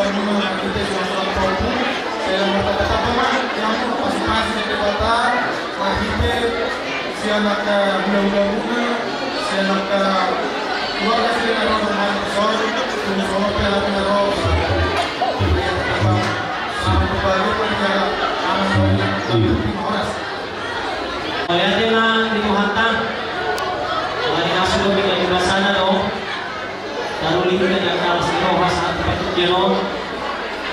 mula-mula kita sudah tahu saya berkata memang yang masing-masing yang dibatan kita si anak mula-mula si anak keluarga si anak orang besar punya sama pihak pengaruh yang terkembang sama berbalik pada anak yang horas. Kalian dengan dimuhatan Kalian ngasih lebih dari basana dong lalu lihat yang kalau sekitar saat itu jenon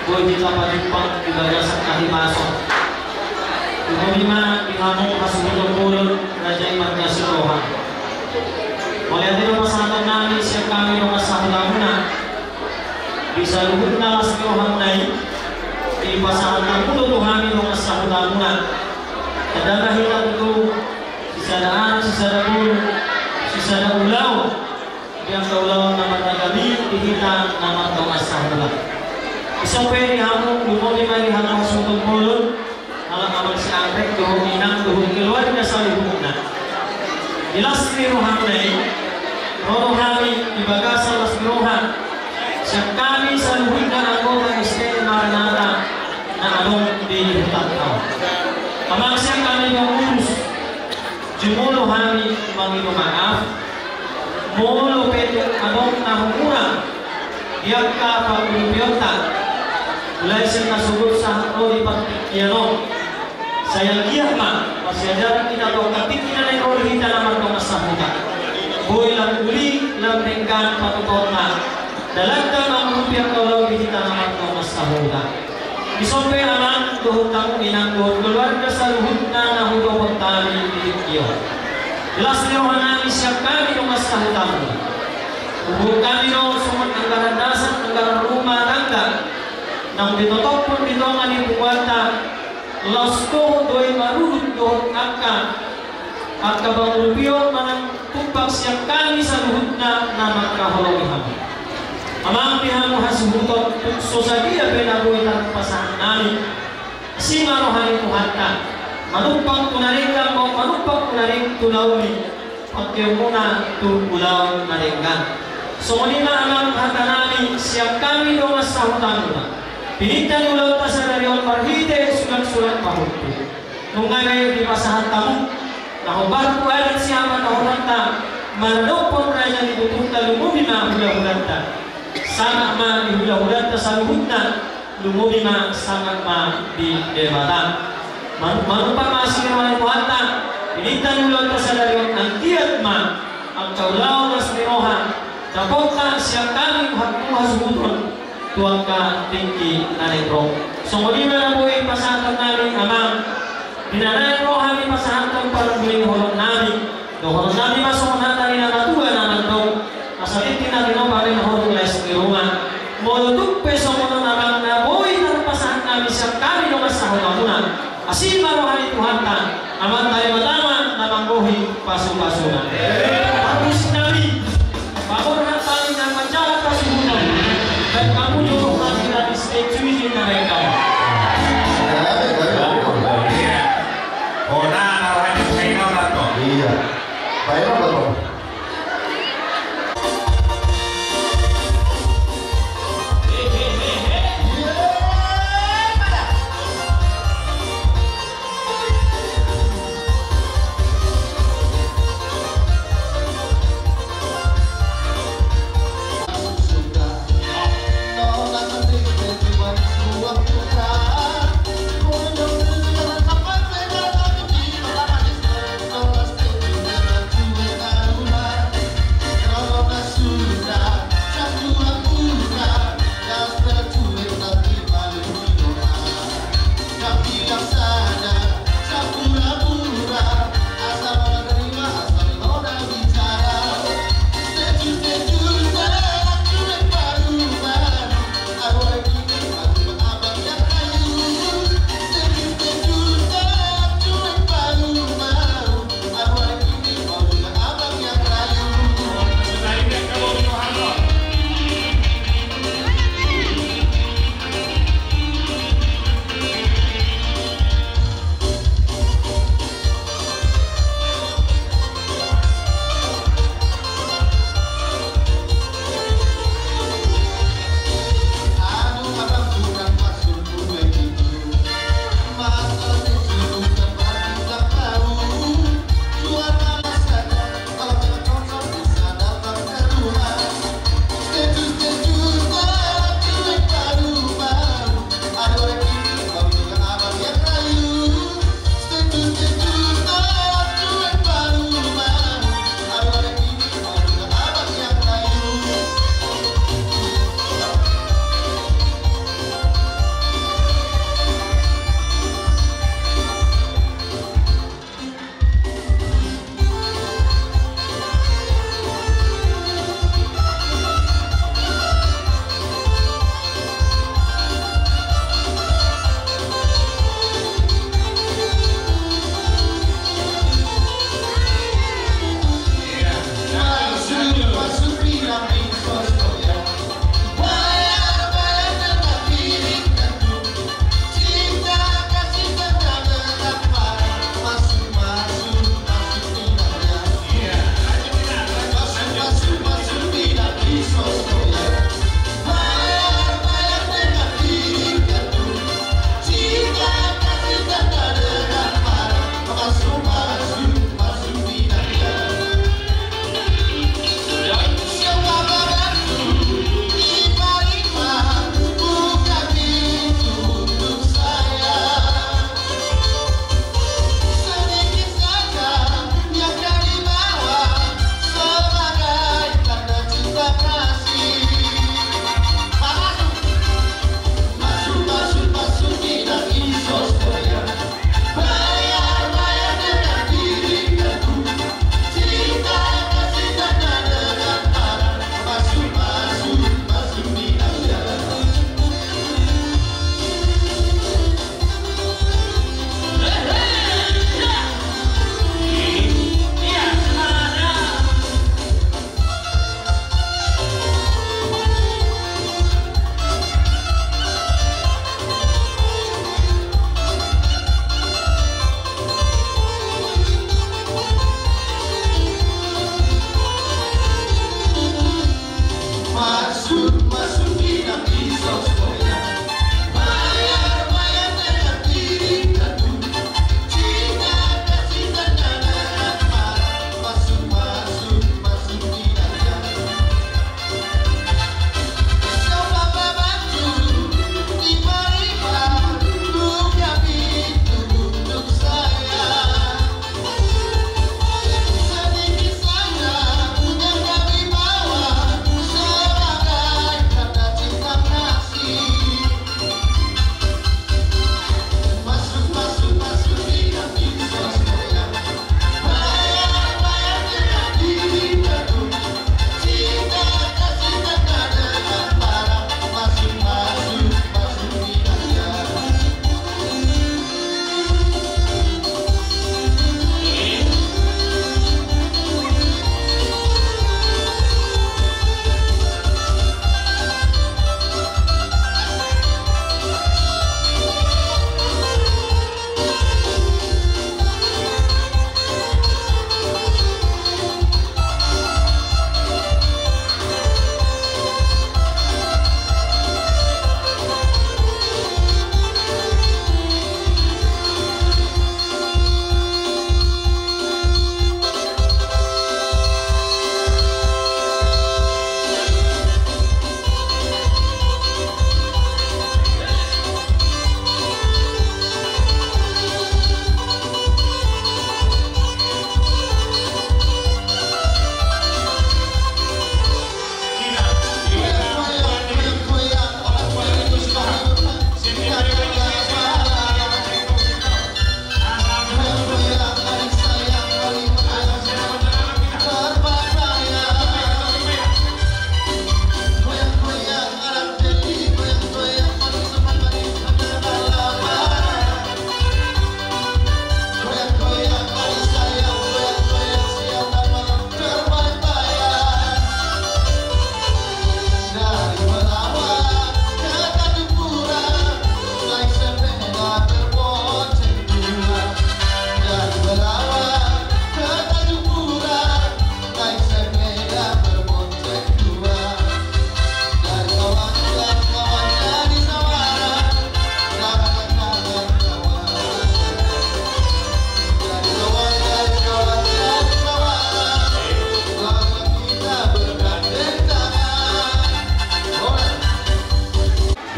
boy kita pajupang ibadah sakit masuk Umumnya dihamung kasih turun Raja Imam Yasurohan oleh itu pasangan nami siap kami dengan sahabat bisa luhut nala sekirohan naik di pasangan namun kami dengan sahabat kadang kita itu sisada anak, sisada bulu, sisada ulau yang ulau nama kami dihita nama Thomas Sahula sampai dihamung lumong lima dihamung suntung bulu alam amal si anggrek dohong inang dohong keluarga salihumna jelas ini rohan naik rohani ibagasa las rohan siap kami salihumna anggota istri maranata na anong di hutan kau amang siya kami mengurus jumulo kami manginom maaf mulo peto anong nahumura diyak ka pag-ulupiyota mulai siya nasugot sa roli pagkikiano sayang giyak ma pasyajaran kita to kapit na ng roli hita naman itong masahuta boy lang uli lang tengkan patutot na dalagdan ang ulupiyang tolaw hita naman itong masahuta isompe aman tuhut kamu inang tuhut keluarga saluhut na nahudo pagtali dilikyo jelas nirohan namin siap kami ng mas kahutamu uhut kami ng sumat anggaran dasar anggaran rumah tangga nang ditotok pun ditongan ni buwata los tuhut doy marurut tuhut angka bang ulupio manang tumpang siap kami saluhut na naman kahologi kami amang pihamu hasubutot sosagia penabuhi ng pasangan namin sima rohani Tuhan manupang kunaringkan mau manupang kunaring tulauli pagkiyumuna tulaw naringkan so nina amang hata namin siap kami doon sa hutang muna pinigtan ulaw ta sa nariyon marhite sulat-sulat pahutu nung ngayon di pasahan tamu nahubar ko alat siyama nahulanta manupang raja ni tutunta lumumi mahula-hulanta sangat ma di hula-hulanta sa luhutna lumumi ma sangat ma di debatan manupang masih naman puhata pinigtan ulaw ta sa nariyon ang tiyat ma ang kaulaw na smirohan dapat ka siya kami hasubuton tuwag ka tinggi na negro so muli na nabuhay pasatang namin amang dinanayan mo kami pasatang parang holong namin do holong namin masok natin na natuwa naman do masalit natin ang pari na holong les ni Roma molutuk peso mo na naman na buhay na pasatang namin siya kami nung masahol na muna asin marohan Tuhan ka aman tayo matama na mangbuhay paso-paso na tapos namin paborhan tayo ng madyala kasibunan dan kamu nyuruh kami dari statuin na mereka. Oh, nah, orang yang saya tahu. Iya, saya tahu. Suka, kau tak nanti kecuali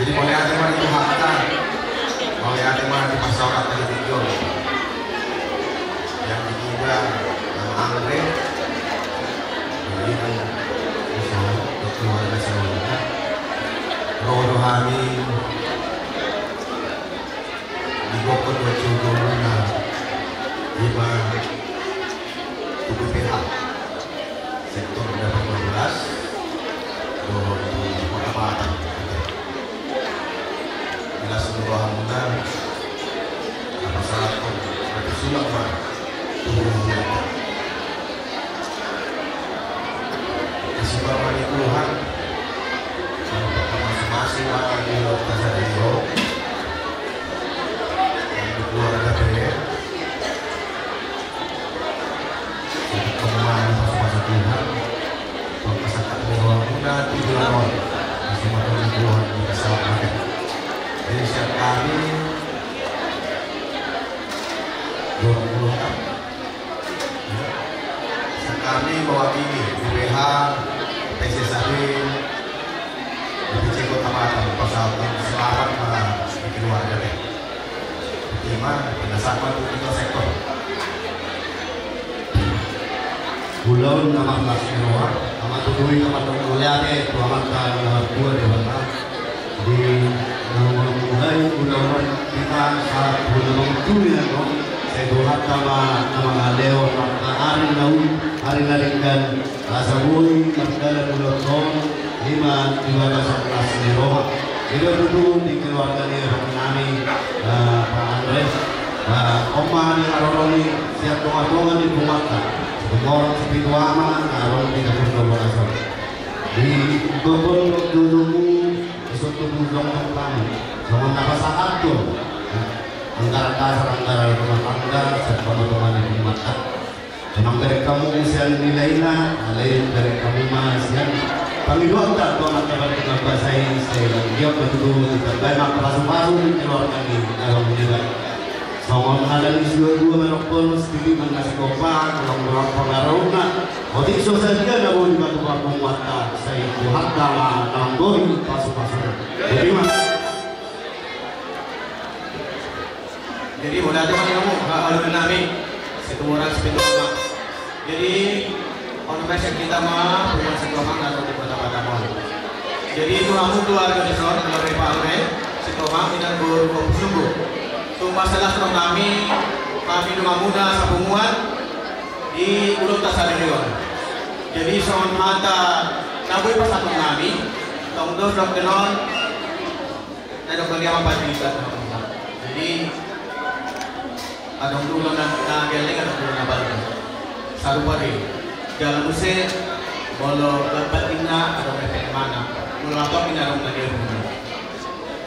Jadi boleh ada yang dihakkan, boleh ada yang dimasyarakat dari video. Yang ketiga, Andre, ini kan untuk keluarga semuanya. Roh rohani digokot berjudulnya lima UPPH sektor dapat 12 doa di Kota Batam. Bila sebuah mudah apa salah pun berarti sulap mah tubuhnya. Disebabkan Tuhan masing-masing orang di luar radio yang di keluarga saya untuk kemana masa Tuhan mengkesakan bahwa muda di luar masing-masing Tuhan dikasih. Jadi setiap kali 20 sekali mewakili UPH PCSAB di Kota Batam pasal selamat di keluarga deh. Lima berdasarkan untuk sektor. Bulan nama kelas Januari, nama tujuh nama tujuh amat tanggal 2 Desember di mulai bulan kita saat bulan Juli dong. Saya doakan nama Leo hari laringkan rasa bui berjalan bulan tahun 5 kelas di Roma. Jadi dulu di keluarga di kami Pak Andres, Oma di Aroni siap doa di rumah. Umur sepitu aman, Aroni tidak berdoa. Di bobol dulu suatu bulan kami, sama apa saat tuh antara rumah tangga serta teman di rumah. Memang dari kamu usia nilainya, lain dari kamu masih Panggiluan tak tuan akan dengan bahasa Indonesia dia betul kita banyak pasu-pasu dikeluarkan di dalam nilai. Soal ada di dua merokok sedikit mengasih kopak, orang pengaruhnya. Waktu itu saja ada boleh dibantu aku mata saya buat dalam boi pasu-pasu. Jadi mas. Jadi boleh ada kamu kalau dinamik satu orang sepuluh orang. Jadi organisasi kita mah punya sekolah atau di Kota Batam. Jadi itu kamu keluarga di sana kalau dari Pak Andre, sekolah kita bersungguh. Itu masalah serong kami rumah muda sabunguan di Ulu Tasarion. Jadi soal mata nabui pasatong kami, tong dos dok tenon, na dok lagi apa kita. Jadi adong dulu na galing adong dulu na balik. Saru pari. Dalam musim bolo lebat ina atau lebat mana mulatok ina dong lagi rumah.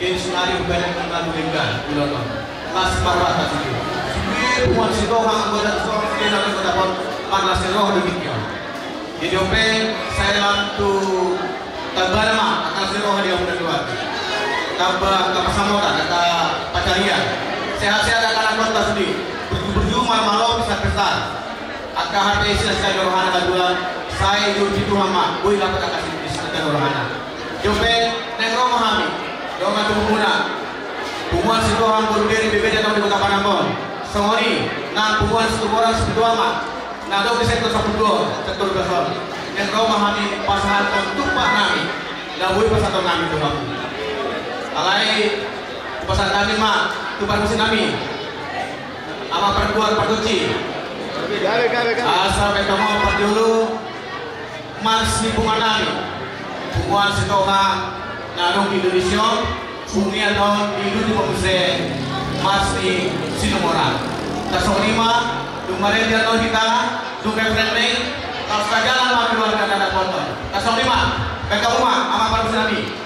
Kini sunari bukan kita meninggal bulan mas marwah tadi. Sini buat si doang anggota sekolah kita nanti mendapat panas roh demikian. Jadi oke saya bantu tabar mah akan si roh dia mudah keluar. Tabah kepasamotan kata pacarian. Sehat-sehat akan anggota sendiri. Berjumpa malam bisa besar. Akan hati istilah sekali rohana kedua saya hidup di Tuhan mak boleh dapat kasih istilah rohana jompe neng roh mahami doa tubuhna hubungan si Tuhan berbeda berbeda tahun di Kota Panambon songoni nah hubungan satu orang sebetul mak nah dong di sektor sektor besar neng roh mahami pasangan untuk pak nami nah boleh pasangan kami Tuhan alai pasangan kami mak tumpah musim kami ama perempuan pertuci asal ketemu apa dulu masih bunganami bungan setokan narung di Indonesia bunga don di Indonesia pemuse masih sinomoran tasong lima dumare dia don kita dumare friendly kalau jalan mah keluarga ada foto tasong lima mereka rumah ama para nabi.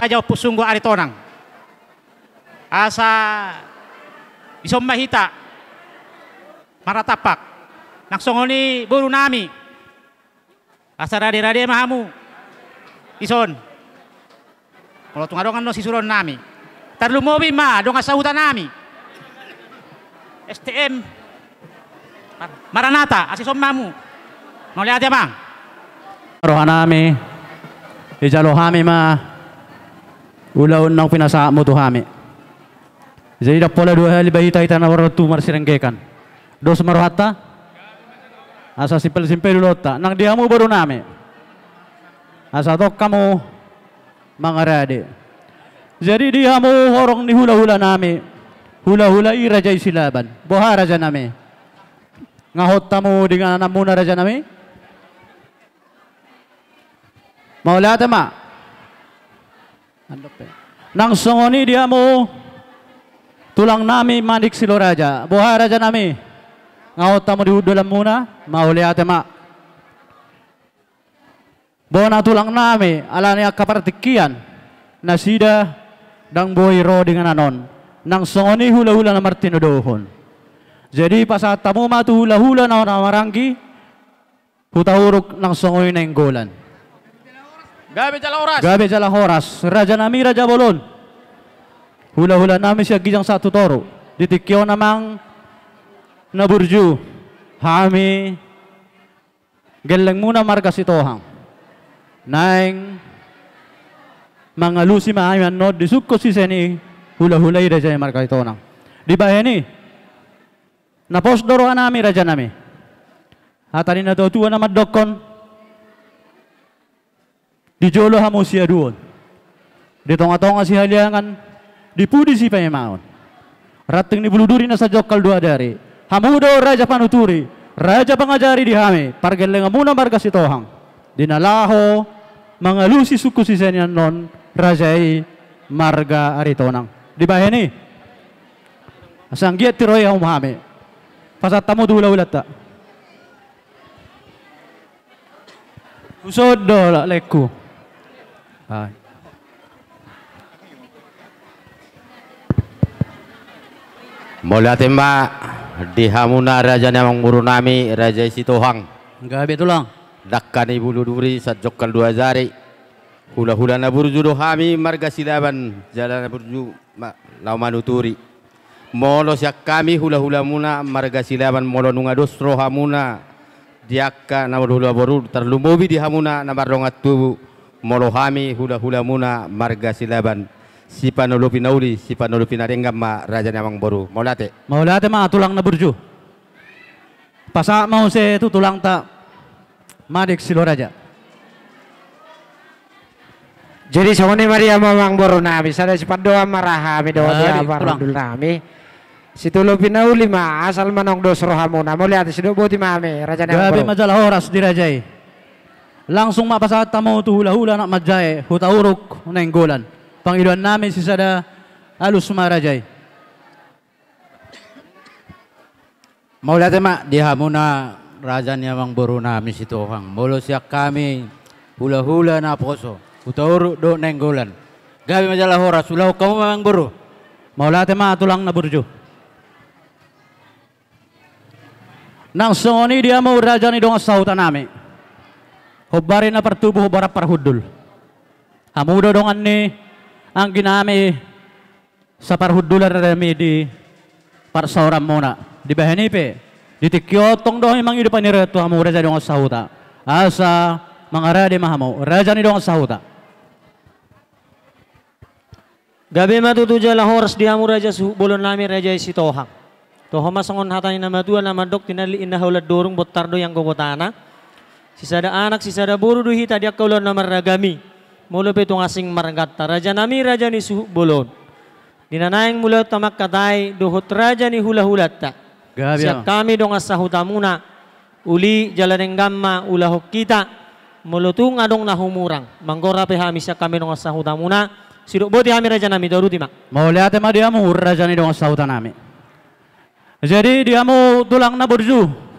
raja pusunggu ari tonang. Asa isom mahita maratapak naksongoni buru nami. Asa rade-rade mahamu. Ison. Kalau tungadongan no sisuron nami. Tarlumobi ma dong asahutan nami. STM Maranata asisom mamu. Mau lihat ya bang? Rohanami, ijalohami ma ulaun nang pinasa mo tuhami. Jadi dak pola dua hali bayi taita na waratu marsirenggekan. Dos marohata, asa simpel dulu ta. Nang diamu baru nami. Asa tok kamu mangarade. Jadi diamu orang ni hula-hula nami. Hula-hula i raja isilaban. Boha raja nami. Ngahot tamu dengan anak muna raja nami. Maulata ma. Nang songoni dia mo tulang nami manik silo raja. Boha raja nami. Ngahot tamu di dalam muna. Maulata ma. Bona tulang nami alani akapartikian. Nasida dang boy ro dengan anon. Nang songoni hula-hula na Martino dohon. Jadi pas saat tamu matu hula-hula na maranggi. Hutahuruk nang songoni na inggolan. Gabe jala horas. Raja nami raja bolon. Hula-hula nami siya gijang satu toro. Ditikyo namang naburju. Hami. Geleng muna marga sitohang. Naing. Mga lusi maayon no. Disukko si seni. Hula-hula i raja marga itonang. Di ba ni? Napos doroan nami raja nami. Hatanin na tuwa na madokon. Di jolo hamo siya doon. Di tonga-tonga si haliangan. Di pudi si payamaon. Rating ni buluduri na sa jokal dua dari. Hamu daw raja panuturi. Raja pangajari di hami. Pargeleng muna marga si tohang. Dinalaho. Mga lusi suku si senyan non. Rajai marga aritonang. Di ba ni? Asang giat tiroy ang hami. Pasat tamu dula-ulat ta. Usod do lekku. Ay. Mula timba di hamuna raja namang muru nami raja Sitohang. Gabi itu lang. Dakkan ibu luduri sa jokal dua jari. Hula-hula na burju do hami marga silaban jalan na burju laumanuturi. Molo siak kami hula-hula muna marga silaban molo nunga dosro hamuna. Diakka na hula boru terlumobi di hamuna na marongat tubu. Molo hami hula-hula muna marga silaban si panulu pinauli si panulu pinarenggam ma raja namang boru maulate ma tulang na burju pasa mau se tu tulang ta madik silo raja. Jadi songoni Maria mamang boru nami sada sipat doa marahami doa dia barudul nami situlu pinauli ma asal manong dosro hamuna mau lihat sido boti mame raja namang boru. Gabi majalah horas dirajai. Langsung mapasat tamo tu hula-hula nak majay hutauruk na inggolan. Pangiluan namin si sada alus marajay. Maulate ma diha muna raja niya mang buru namin si Tohang. Molo siyak kami hula-hula na poso. Hutauruk do na inggolan. Gabi majalah horas ulaw kamu mang buru. Maulate ma tulang na burju. Nang songoni dia mau raja ni dong sautan namin. Hobari na pertubuh hobara parhudul. Hamudo dongan ni ang ginami sa parhudulan rami di parsauram muna. Di bahani pe. Di tikyotong doon mang ido panireto hamu raja dong sahuta. Asa mga rade mahamu raja ni dong sahuta. Gabi matutuja lah horas di hamu raja bolon nami raja Sitohang. Toh masangon hatani nama dua nama dok tinali indah ulat dorong botardo yang gobotana. Sisada anak, sisada buru duhi tadi akaulon na maragami. Mulo petong asing maragata. Raja nami raja ni bolon. Dinanaing mula tamak katay duhut raja ni hula-hulat ta. Siya kami dong asahuta muna. Uli jalan gamma ulahok kita. Mulo tu ngadong na humurang. Manggora pe hami siya kami dong asahuta muna. Sidok boti hami raja nami doruti ma. Mauliate ma dia mu raja ni dong asahuta nami. Jadi dia mu tulang na burju.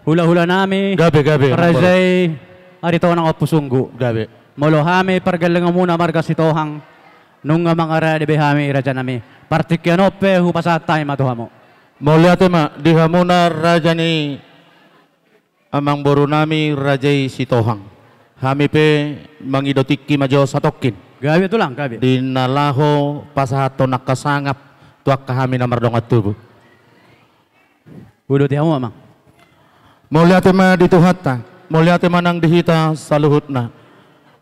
Hula-hula nami gabe rajai ari tahu nang opusunggu gabe Molo hami pargalingan muna marga sitohang nung mga rade behami raja nami. Partikyanope hupasatay matuhamo. Moliate ma diha muna raja ni amang boru nami rajai sitohang. Hami pe mangidotiki majo satokin. Gabi itu lang gabi. Dinalaho pasahato nakasangap tuak kami na mardongat tubuh. Udah tiamu amang. Moliate ma dituhatta. Moliate ma nang dihita sa luhut na.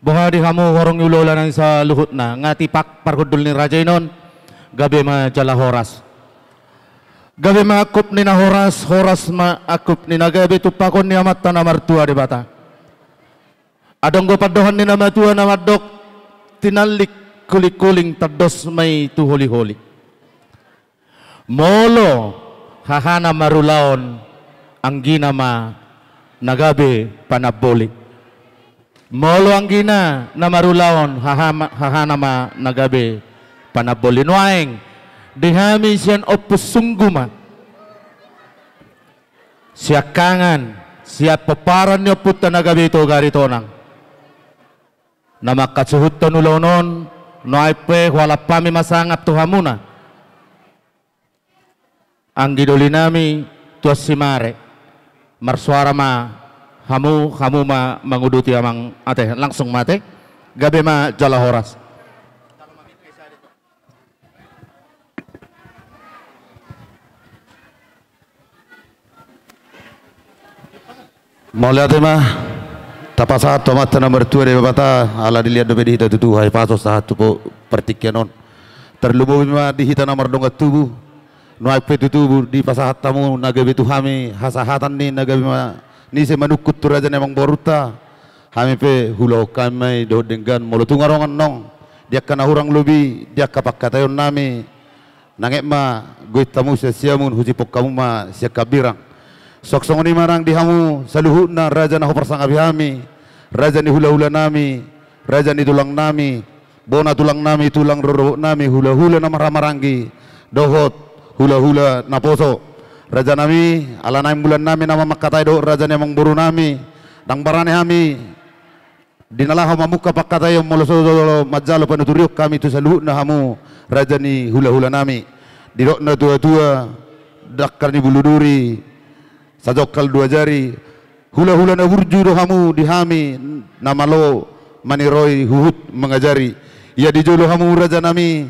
Buha di hamu warong yulola nang sa luhut na. Ngati pak parhudul ni raja inon. Gabi ma jala horas. Gabi ma akup ni na horas. Horas ma akup ni na gabi tupakon ni amat na martua di bata. Adong go padohan ni na matua na madok. Tinalik kulik-kuling tados may tuholi-holi. Molo hahana marulaon ang ginama nagabi panaboli. Molo ang gina na marulaon hahana ma nagabi panaboli. Nuaeng dihami siyan opusungguma. Siya kangan siya paparan niyo puta nagabi ito garitonang. Na makatsuhut to nulonon no ay pe wala pa mi masangap to hamuna ang giduli nami tuas si mare marsuara ma hamu ma manguduti amang ate langsung mate gabi ma jala horas. Mauliate ma tapasahat tomat na mertua de bata ala dilihat do bedi hita tutu hai paso sahat tu po pertikyanon terlubo ma di hita na mardonga tubuh no ai pe tutu di pasahat tamu nagabi tu hami hasahatan ni nagabi ma ni se manukut tu raja nemang boruta hami pe hulo kami do dengan molo tungarongan nong dia kana hurang lubi dia kapak katayon nami nangek ma gue tamu siamun huji pok kamu ma sia kabirang sok song ni marang di hamu saluhut na raja na hoparsang abihami raja ni hula-hula nami raja ni tulang nami bona tulang nami tulang roro nami hula-hula na maramaranggi dohot hula-hula na poso raja nami ala naim bulan nami nama makatay do raja ni amang buru nami dang barane hami dinalaho mamuka pakatay moloso majalo panuturiok kami tu saluhut na hamu raja ni hula-hula nami dirok na tua-tua dakkar ni buluduri sajokal dua jari hula-hula na burju do hamu dihami namalo maniroi huhut mengajari ya dijolo hamu raja nami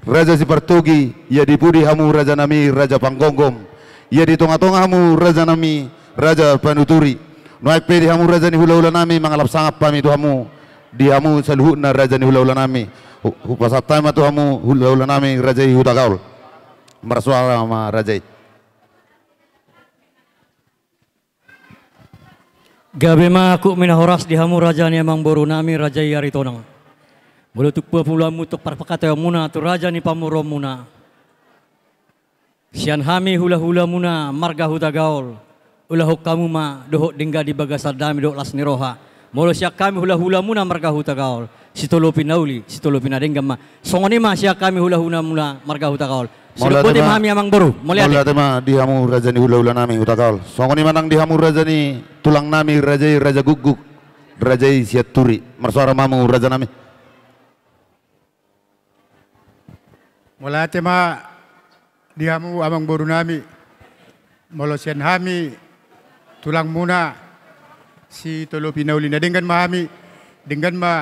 raja sipartogi ya dipudi hamu raja nami raja panggonggom ya di tonga-tonga hamu raja nami raja panuturi noai pe di hamu raja ni hula-hula nami mangalap sangap pami tu hamu di hamu saluhut na raja ni hula-hula nami hupasatay ma tu hamu hula-hula nami raja hutagaul marsuara ma raja. Gabi ma aku minahoras di hamu raja ni amang boru nami raja yari tonang. Bolo tuk pula mutuk parpakata muna tu raja ni pamuro muna. Sian hami hula-hula muna marga hutagaul. Ulahok kamu ma dohok dingga di bagasar dami dohok las niroha. Molo siak kami hula-hula muna marga hutagaul. Situlo pinauli, situlo pinadengga ma. Songoni ma siak kami hula-hula muna marga hutagaul. Silupote mahami amang boru. Moliate ma di hamu raja ni hula-hula nami hutagaul. Songoni manang di hamu raja ni tulang nami raja guguk raja siaturi marsuara mamu raja nami. Moliate ma di hamu amang boru nami molosian hami tulang muna si tolo pinauli na dengan mahami dengan ma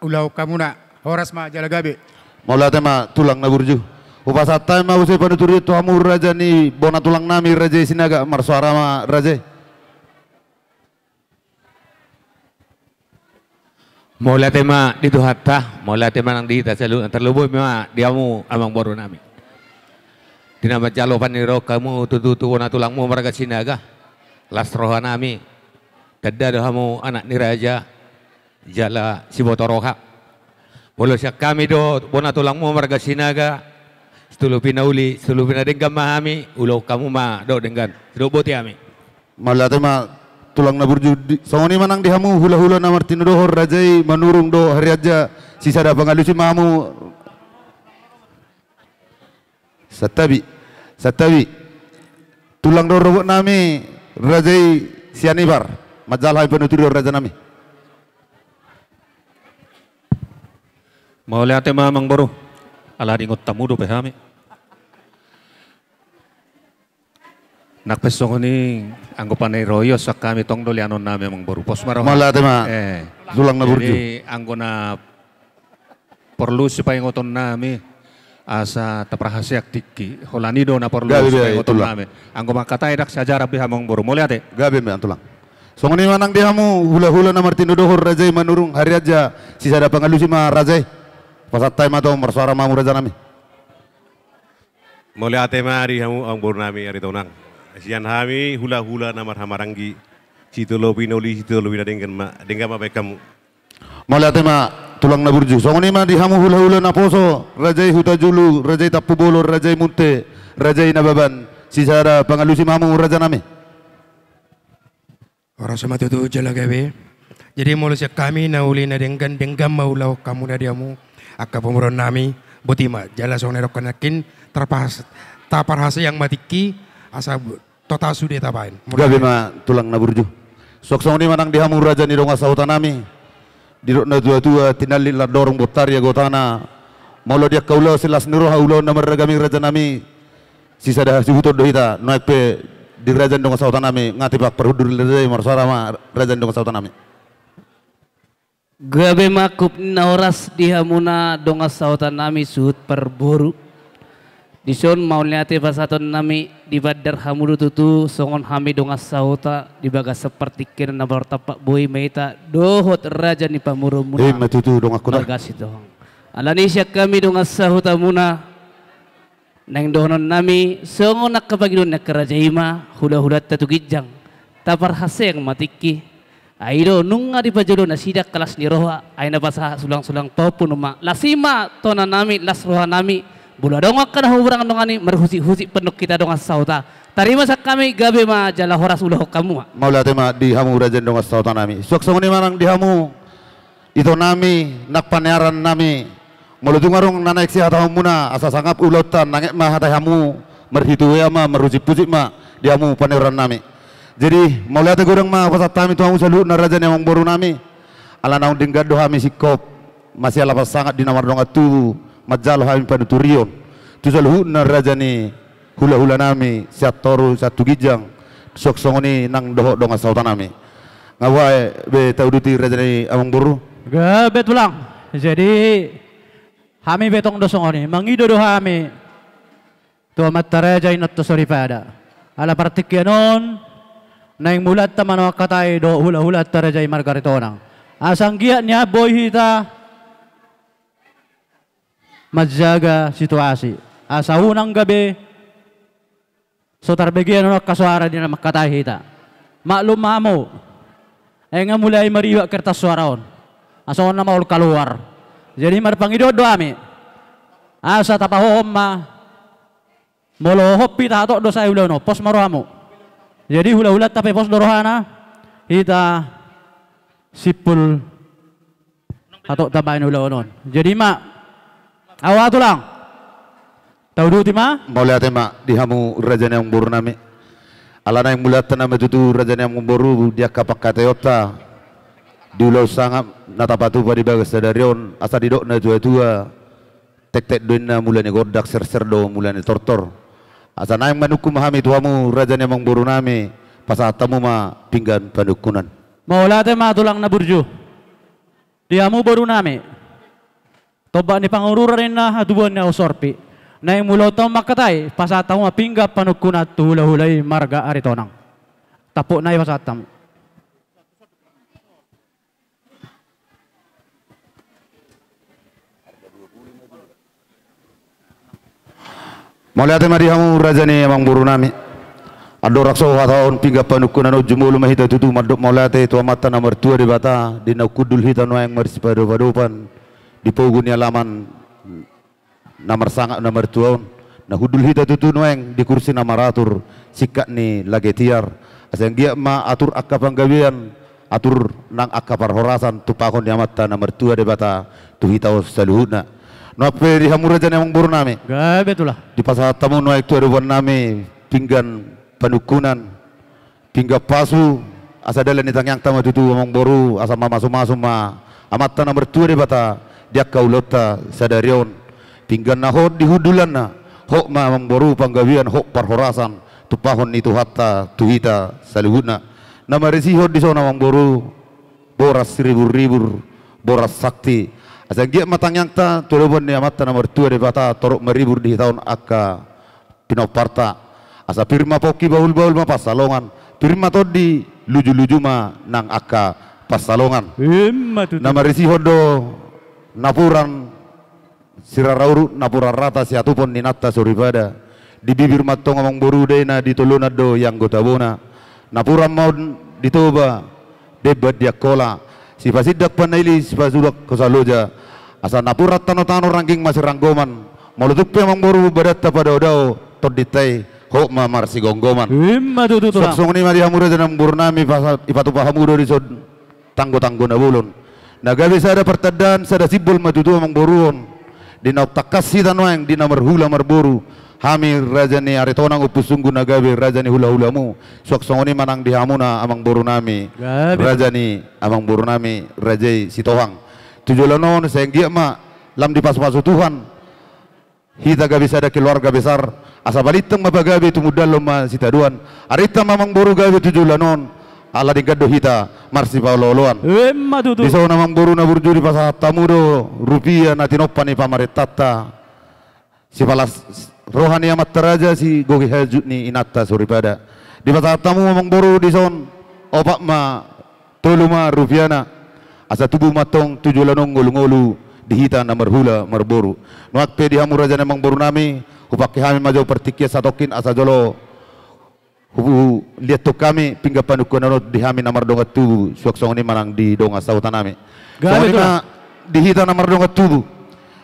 ulau kamuna horas ma jalagabe. Moliate ma tulang na burju. Upasatay ma usai panuturi tu hamu raja ni bona tulang nami raja sinaga marsuara ma raja. Moliate ma dito hatta, moliate ma nang dita terluboy ma diamu amang boru nami. Dinamat jalo paniro kamu tutu na tulangmu marga sinaga. Lasroha nami. Dadda hamu anak ni raja jala sibotoroha. Bolo siya kami do bona tulangmu marga sinaga. Setulu pinauli, setulu pinadenggan mahami, ulau kamu ma do denggan. Sedok boti ami. Malate ma tulang na burju songoni manang di hamu hula-hula na martino dohor rajai manurung do hari aja sisa da pangalusi mamu satabi tulang do robot nami rajai sianibar majalai penuturi raja nami Mau lihat Mang Boru. Ala ringot tamudo pehami. Nakpesong ni anggopan royo sa kami tong dolianon nami Mang Boru. Pos maraw. Mala tema. Dulang na burju. Jadi anggo na perlu supaya ngoton nami asa taprahasiak tiki holanido na perlu supaya ngoton nami. Anggo makatay dak sajarah biha Mang Boru. Mau lihat Gabe me antulang. Songoni manang dihamu hula-hula na Martino dohor rajai manurung hari aja sisa ada pangalusi ma rajai. Pasat time atau mersuara mamu raja nami. Mau lihat mari hamu ang Boru nami ari tonang. Sian hami hula-hula namar hamaranggi. Cito lobi noli cito lobi na dengan ma bekam. Mau lihat tulang na burju. Songoni ma dihamu hula-hula na poso rajai huta julu, rajai tapu bolor, rajai munte, rajai nababan. Sisa ada pangalusi mamu raja nami. Orang sama tu jala gawe. Jadi mulu siak kami na uli na dengan maulau kamu na diamu. Akka pemuron nami botima jala song nerok kanakin tapar hasa yang matiki asa total sudah tapain. Gabe ma tulang na burju. Sok song ni manang dihamu raja ni donga sautan nami. Dirok na dua-dua tinali la dorong botar ya gotana. Maulo dia kaulo silas niroha ulo na maragami raja nami. Sisa dah sibuto dohita naik pe di raja donga sautan nami ngati pak perhudur raja marsara ma raja donga sautan nami. Gabe makup na oras dihamuna donga sautan nami suhut perboru. Dison mau lihat pasaton nami di badar hamudu tutu songon hami donga sauta di bagas seperti kira na tapak boy meita dohot raja ni pamuru muna. Matutu donga kuna. Bagas itu. Alani siak kami donga sauta muna. Neng dohonon nami songon nak kapagidon nak raja ima hula-hula tatu gijang tapar haseng matiki. Aido nunga di pajolo na sidak kelas ni roha aina basa sulang-sulang popun ma lasima tona nami las roha nami bula dongak kana hubrang dongani merhusi-husi penuk kita donga sauta tarima sak kami gabe ma jala horas ulah kamu maula tema di hamu raja donga sauta nami sok songoni manang di hamu itu nami nak panearan nami malutungarong nanaik si hata muna asa sangap ulotan nangek ma hata hamu merhitu ya ma merusi-pusi ma di hamu panearan nami. Jadi mau lihat goreng mah pasat kami tuh salut na raja yang Boru nami ala naung dingga doha mi sikop masih ala sangat dinamar dong atu majalo hami pada turion tu salut na raja ni hula-hula nami siat toru satu gijang sok songoni nang doho dong sautan nami ngawai be tau duti raja ni amang Boru gabe tulang jadi hami betong do songoni mangido doha hami tuh mata raja inot to sorry pada ala partikyanon naing mulat taman wakatay do hula-hula tarajay margaritonang. Asang giat niya boy hita magjaga situasi. Asa unang gabi so tarbegyan no kasuara din na makatay hita. Maklum mamo. Nga mulai mariwa kertas suaraon. Asa na maul kaluar. Jadi marpangido do ami. Asa tapahom ma molohop pita to do sa ulo no pos maruamo. Jadi hula-hula tapi pos dorohana kita sipul atau tabain hula onon. Jadi mak awal tulang tahu dulu ma? Mau lihat mak di hamu raja yang Boru nami. Alana yang mulat tanam itu raja yang Boru dia kapak katayota di ulau sangat natapatu pada bagas sadarion asa didok na tua-tua tek-tek doina mulanya gordak ser-ser do mulanya tortor. Asa naing manuku mahami tuamu raja yang Boru nami pasatamu ma pinggan panukunan. Mau late ma tulang na burju. Diamu Boru nami. Toba ni pangururan na haduan na usorpi. Naing mulo tau makatay pasatamu ma pinggan panukunan tuhula-hulay marga aritonang. Tapo na pasatamu. Mau lihat mari hamu raja ni amang Boru nami. Ado rakso hataon pingga panukunan jumulu mahita tutu madok mau lihat itu amata nomor 2 di bata di nakudul hita no yang marsi padopan di pogun alaman nomor sangat nomor 2 na hudul hita tutu no yang di kursi nomor atur sikat ni lagi tiar asang gia ma atur akka panggawian atur nang akka parhorasan tupakon di amata nomor 2 di bata tu hita saluhuna. Nope di hamu raja yang Boru nami. Gabe tulah. Di pasal tamu noai tu ada nami pinggan panukunan, pingga pasu asa dalan itang yang tamu tu amang Boru asa ma masuk ma amata nomor 2 di bata dia kaulota sadarion pinggan na hod di hudulan na hok ma amang boru panggawian hok parhorasan tupahon itu hatta tuhita saluhuna nama resihod di sana amang boru boras ribu-ribu boras sakti asal dia matang yang ta tolobon ni amata nomor 2 de bata torok meribur di tahun aka pinoparta asa firma poki baul-baul ma pasalongan firma todi luju-luju ma nang aka pasalongan nama resihod do napuran sirarauru napuran rata siatupun ninatta suribada di bibir matong amang boru dena di tolonado yang gotabona napuran mau ditoba debat dia kola si pasidak panaili si pasudak kosaloja asa napurat tano-tano ranking masih ranggoman malutuk pe amang boru badat pada odao toditai hok mamar si gonggoman soksong ni mari hamura janam burnami ipatu pahamudo di sod tanggo-tanggo na bulon nagabi sada pertadan sada sibul matutu amang boruon di nauk takasi tanwang di namar hula marboru hami rajani aritonang upusunggu nagabi rajani hula-hulamu soksong ni manang dihamuna amang boru nami rajani amang boru nami rajai sitohang tujulanon sehingga ma lam dipas-pasu Tuhan hita gabi sada keluarga besar asa balitang mapagabi tumudalo ma sitaduan arita mamang boru gabi tujulanon ala digado hita marsi pauloloan di sana mamang boru na burju di pasah tamudo rupiah na tinopan ni pamaretata si palas rohani amat teraja si gogi hajut ni inatta suripada di pasah tamu mamang boru di son opak ma tolu ma rupiah na asa tubuh matong tujulanong ngulu-ngulu di hita na marhula marboru nuak pe di hamu raja namang boru nami upaki hami majau pertikia satokin asa jolo hubu lihat to kami pingga panukunanot di hami namar dongat tubuh suaksong ni manang di donga sautan nami soalnya na di hita namar dongat tubuh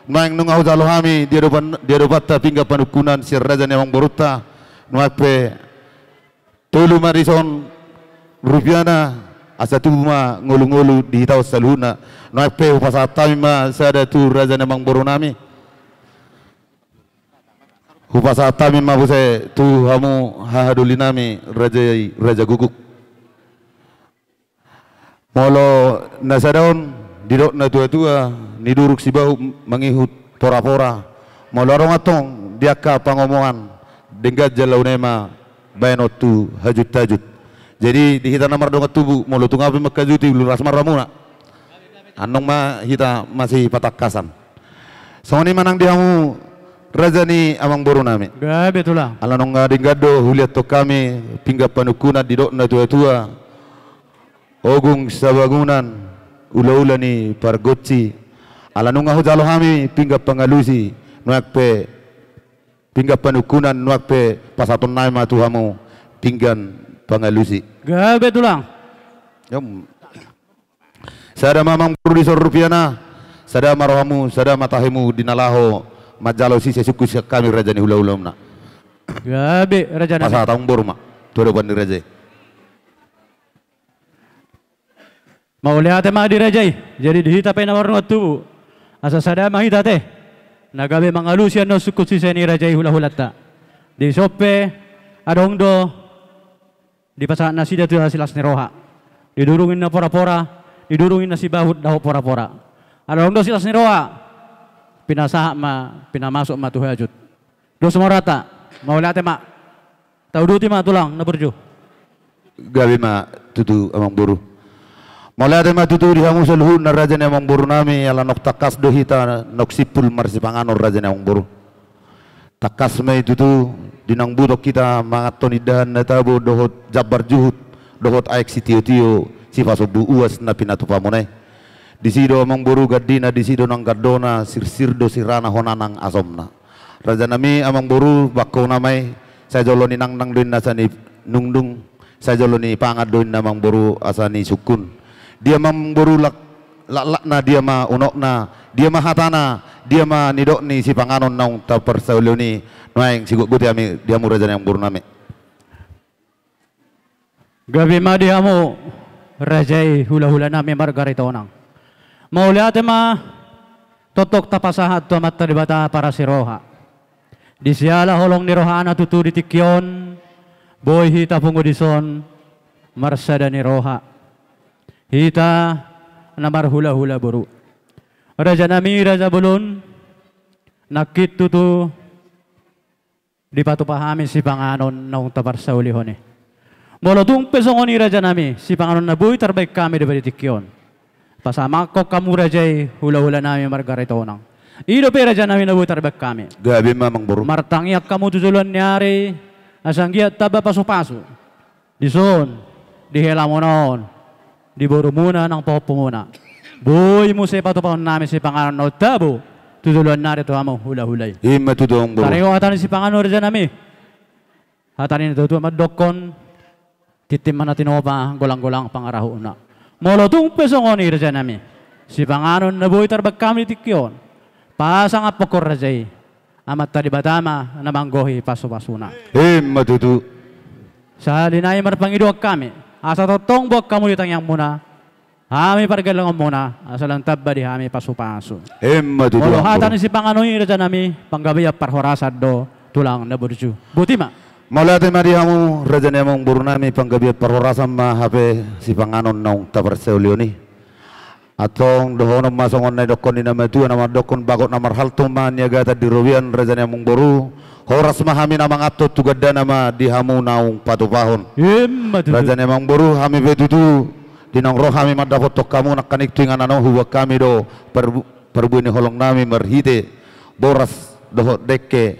maeng nungau jalo hami dia dobatta pingga panukunan si raja namang boruta nuak pe tolu marison rupiana asa tubuh ma ngolu-ngolu di hitau saluna nuak pe upasatami ma sada tu raja namang boru nami upasatami ma buse tu hamu hahaduli nami raja guguk molo nasadaon didok na tua-tua niduruk si bau mengihut pora-pora molo arong atong diaka pangomongan denggat jalau nema bayanot tu hajut-hajut jadi di hita namar dongat tubuh molo tungapi makajuti luras maramuna anong ma hita masih patakasan soni manang dihamu rajani amang boru nami gabe tulang ala nong dingado huliat to kami pingga panukuna di dok na tua-tua ogung sabangunan ula-ula ni pargotsi ala nung jalo kami pingga pangalusi nuak pe pingga panukunan nuak pe pasaton nai ma tuhamu pinggan pangalusi gabe tulang yom sada mamang boru di rupiana sada marohamu sada matahimu dinalaho majalo si suku kami rajani hula-hula na gabe rajana masa taung boru ma tuado bandi rajai mau lihat ma di rajai jadi dihita pe namar no tubuh asa sada mahita teh nagabe mangalusian no suku seni rajai hula-hulata di sope adong do di pasahan nasi datu hasilas ni roha didurungin na pora-pora didurungin na si bahut daho pora-pora adong do silas ni roha pinasaha ma pinamasuk ma tu hajut do semua rata mau lihat ma tahu duti ma tulang na berju gabi ma tutu amang boru mau lihat ma tutu di hamu seluhun na raja ni amang boru nami ala nok takas do hita nok sipul marsi panganor raja ni amang boru takas ma tutu dinang budok kita mangaton idahan na tabo dohot jabar juhut dohot aek si tio-tio si pasobu uas na pinatu pamonai di sido amang boru gadina di sido nang gardona sir do sirana honanang asomna raja nami amang boru bakko namai saya joloni nang doin asani nungdung saya joloni pangat doin amang boru asani sukun dia amang boru lak na dia ma unokna dia ma hatana dia ma nidok ni si panganon naung ta persauloni noeng si guti ami dia mu raja yang boru nami gabi ma diamu rajai hula-hula nami margarita onang mau lihat ma totok tapasahat to mata dibata para siroha di siala holong ni rohana tutu di tikyon boy hita pungo dison marsada ni roha hita namar hula-hula boru Raja nami Raja Bulun nakit tutu di patupahami si panganon nung tapar sa ulihon eh. Molotong pesongon ni Raja nami si panganon na buhay terbaik kami di tikyon. Pasama ko kamu Raja hula-hula nami Margarita Onang. Ido pe Raja nami na buhay terbaik kami. Gabi mamang buru. Martangyak kamu tujulan nyari asanggiat taba paso-paso. Dison dihela mo noon. Diburu muna ng popo muna. Boy mo sa patupahon namin si panganon na tabo. Tutulan na rito amo hula-hulay. Ima tudong buru. Tariho hatanin si panganon Raja nami. Hatanin ito madokon. Titim man natin pa gulang-gulang pangaraho na. Molotong pesongon ni Raja nami. Si panganon na buhay tarbag kami tikyon. Pasang apokor Rajay. Amat tadi batama na manggohi paso-paso na. Ima tutu. Sa linay marpangiduag kami. Asa totong buwag kamu ditang muna. Hami pargalangan muna. Asa lang tabba di hami paso-paso. Ima tutu. Molohatan si panganon ni Raja nami. Panggabi parhorasad do tulang na burju. Buti ma. Malate mariamu Raja namang buru nami panggabi parhorasan ma hape si panganon nong tapar sa ulioni. Atong dohonom masongon na dokon ni nama tu nama dokon bagot namar halto man niaga di robian Raja namang buru. Horas mahami namang ato tugada nama di hamu naung patupahon. Raja namang buru hami betutu dinong roh hami madapot tok kamu nak kanik tuingan ano huwa kami do perbuini holong nami merhite boras doho deke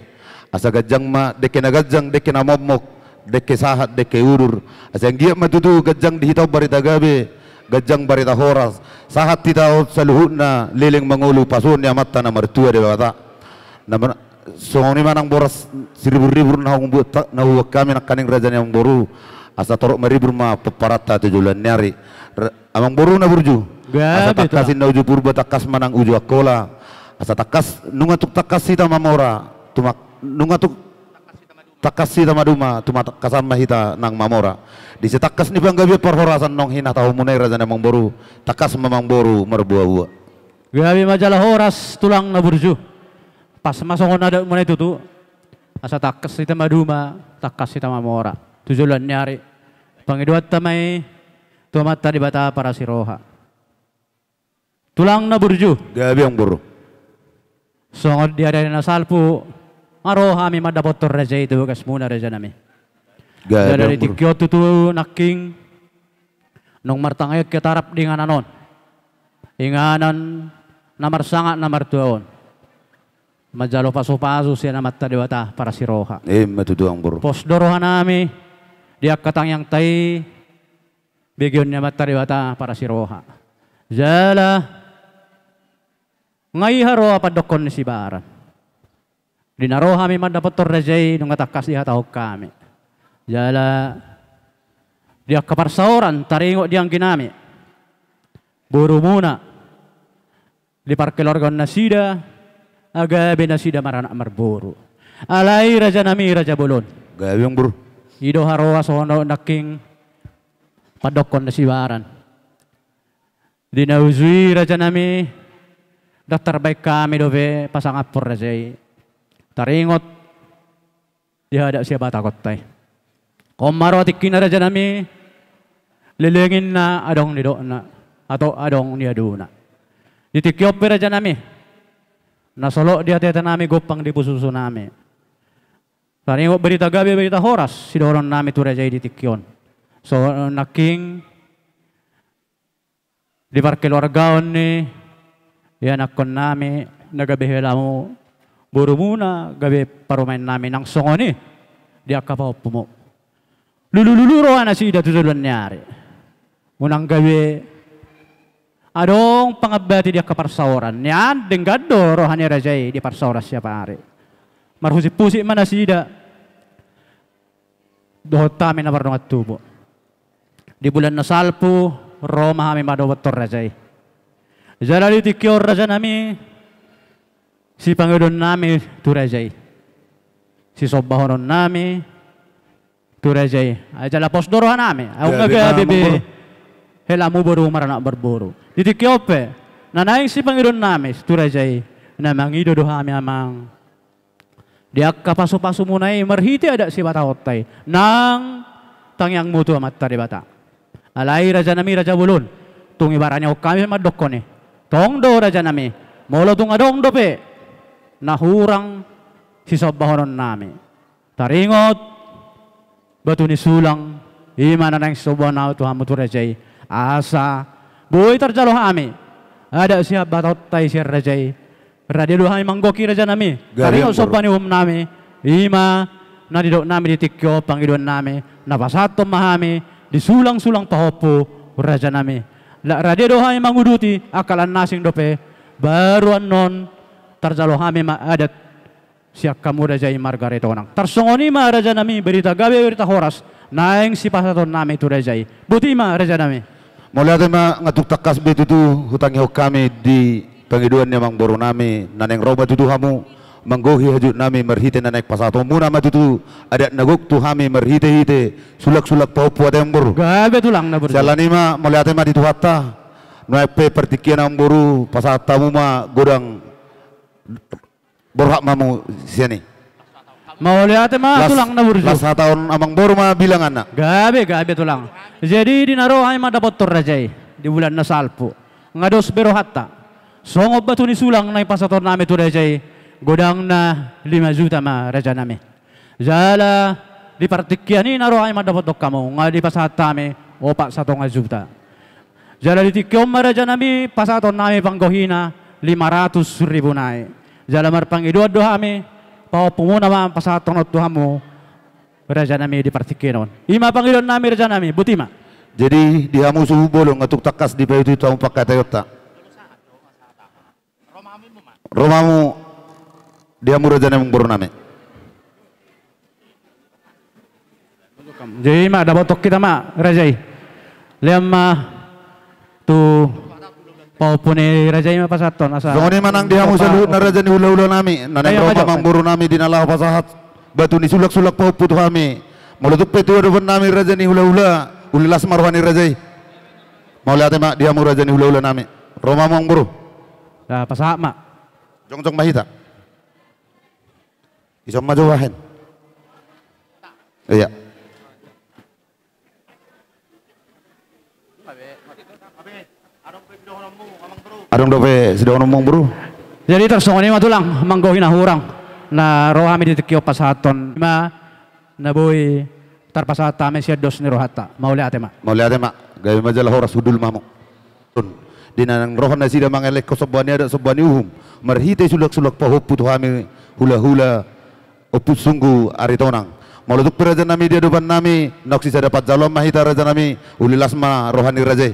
asa gajang ma deke na gajang deke na momok deke sahat deke urur asa giya matutu gajang dihitaw barita gabi gajang barita horas sahat titaw sa luhut na liling mangulu pasun ya mata na mertua de bata na songoni manang boras seribu-ribu na huwa kami nak kaning Raja yang boru asa torok meribur ma peparata tujulan nyari amang boru na burju asa takasin na uju purba takas manang uju akola asa takas nungatuk takas sita mamora tumak nungatuk takas sita maduma tumak kasama hita nang mamora di setakas ni panggabi perhorasan nong hina tahu munai Raja namang boru takas mamang boru merbuah-buah gabi majalah horas tulang na burju pas masongon ada mulai tutu asa takas sita maduma takas sita mamora tujulan nyari pangiduat tamay tumat tadi bata para siroha tulang na burju gabi ang buru songod dia dari nasalpu aroha mi madapotor Raja itu kas muna Raja nami dari tikyo tutu naking nung martangayot ketarap dengan anon inganan namar sangat namar tuon majalo paso-paso siya namat tadi bata para siroha matutuang buru pos dorohan nami dia katang yang tay bigyon niya matari bata para siroha jala ngay haro padokon ni si baran dinaroha mi madapat torrejay nung atakas di hatahok kami jala dia kaparsaoran taringo diang ginami buru muna di parkelorgon na sida agabi na sida marana marburu alay Raja nami Raja Bulun gabi ang buru ido haroa sono naking padokon na sibaran dinauzui Raja nami daftar baik kami dobe pasangap por Rajay taringot dihada siya batakot tay komaro tikin na Raja nami lilingin na adong nido na atau adong niaduna ditikyop Raja nami nasolo di hati nami gopang di pususo nami taringot berita gabi berita horas sidoron nami tu Rajay ditikyon so naking di parkelorgaon ni yan akon nami nagabihela mo buru muna gabi parumain namin ng songoni di akapaw pumo lululuro na sida tutulan nyari unang gabi adong pangabati di akaparsaoran yan denggado rohani Rajay di parsaoras siya pare marhusip-pusip man na sida dohot kami na parang at tubo di bulan na salpo Roma kami madawat to Rajay jalali tikyor Raja nami si Panginoon nami tu Rajay si sobahonon nami tu Rajay ay jala posdorohan nami ang nagabibi hela mo baru marana berburu ditikyope nanaing si Panginoon nami tu Rajay na mangido do kami amang dia kapaso-paso munay marhiti ada si bata hotay nang tangyang mutu amat tari bata alay Raja nami Raja Bulun tung ibarannya kami madokon tongdo Raja nami Molo tung adong dope nahurang sisabahonon nami. Taringot batu ni sulang imana nang sobana tu hamu tu rajai asa boy terjalo hami ada siap batot tai siar rajai radio duhai manggoki raja nami taringot sobani nami ima na didok nami ditikyo pangiduan nami napasatom mahami disulang-sulang pahopo raja nami la radio dohai manguduti akalan nasing dope baruan non tarjalo hami ma adat siak kamu raja margaret onang tarsongoni ma raja nami berita gabe berita horas naeng si pasaton nami tu raja buti ma raja nami mulai ma ngatuk takas betu tu hutangi kami di pengiduan yang boru nami naneng roba tu hamu manggohi hajut nami merhite nanek pasaton muna ma tu ada naguk tu hami merhite hite sulak-sulak paupu adembur gabe tulang na berjalan jalani ma mulai ma di tu hatta Nuepe pertikian amburu pasal tamu ma godang borhak mamu sini. Mau lihat mah tulang na burju. Las tahun amang boru ma bilang anak. Gabe tulang. Jadi di narohay ma dapat torrajay di bulan na salpo. Ngados bero hatta. Songob batu ni sulang na pasator nami tu rajay godang na 5 juta ma raja nami. Jala di pertikian ni narohay ma dapat kamu nga di pasat tami opak 1 juta. Jala di tikyom maraja nami pasaton nami panggohina 500.000 naik. Jala marpangidua doha mi pau pumuna ma pasaton not dohamu raja nami di partikinon. Ima pangidon nami raja nami butima. Jadi dihamu suhu bolong ngatuk takas di payu itu pakai Toyota. Romamu dihamu raja nami boru nami. Jadi ma dapat tok kita ma rajai. Lema tu paupune raja ima pasaton asa. Songoni manang dihamu saluhut na raja ni hula-hula nami. Naneng roba mangburu nami dinalah pasahat batu ni sulak-sulak paupu tu kami. Mulutuk petu adupan nami raja ni hula-hula ulilas marwani raja. Mau lihat mak dihamu raja ni hula-hula nami. Roma mangburu. Dah pasahat mak. Jong-jong mahita. Isom maju wahen. Iya. Adong dope sudah ngomong bro. Jadi tersongoni mah tulang manggohin hurang na rohami ditikyo pasaton ma na boy tar pasatame siya dos ni rohata mauli ate ma gawe majalah horas hudul mamu dinanang rohan na sida mangelek ko sobani ada sobani uhum marhite sulak-sulak pahopu tuhami hula-hula opus sunggu aritonang malutuk peraja nami dia depan nami noksi sa dapat jalom mahita raja nami ulilasma rohani raja.